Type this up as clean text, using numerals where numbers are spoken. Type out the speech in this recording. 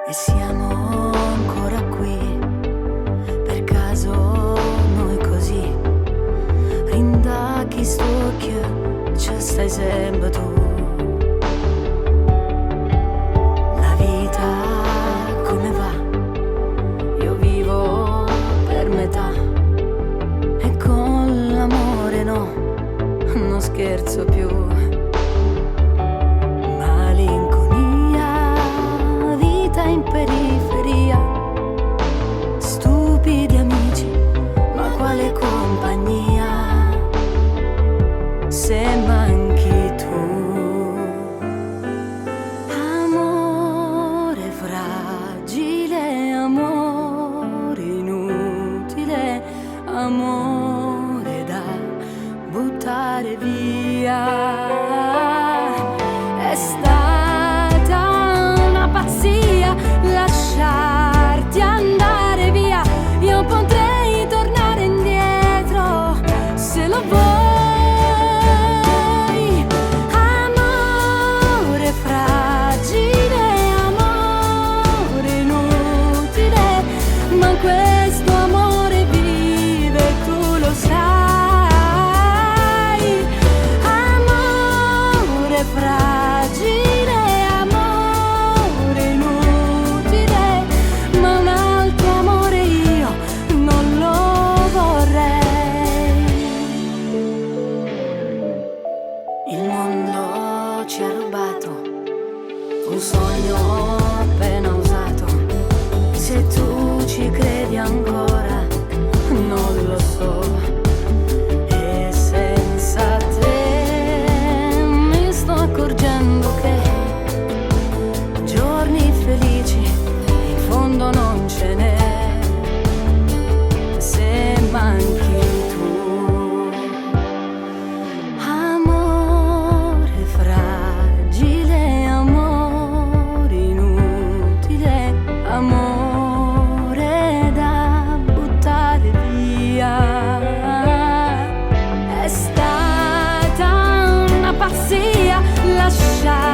E siamo ancora qui, per caso noi così, rindacchi stocchio, ci stai sempre tu. La vita come va? Io vivo per metà, e con l'amore no, non scherzo più. In periferia, stupidi amici, ma quale compagnia, se manchi tu. Amore fragile, amore inutile, amore da buttare via. È stata una pazzia lasciarti andare via. Io potrei tornare indietro se lo vuoi. Amore fragile, amore inutile, ma questo amore vive, tu lo sai. Amore fragile, un sogno appena usato. Se tu ci credi ancora, non lo so. E senza te mi sto accorgendo che giorni felici in fondo non ce n'è, se manchi tu. Amore fragile, amore da buttare via. È stata una pazzia lasciare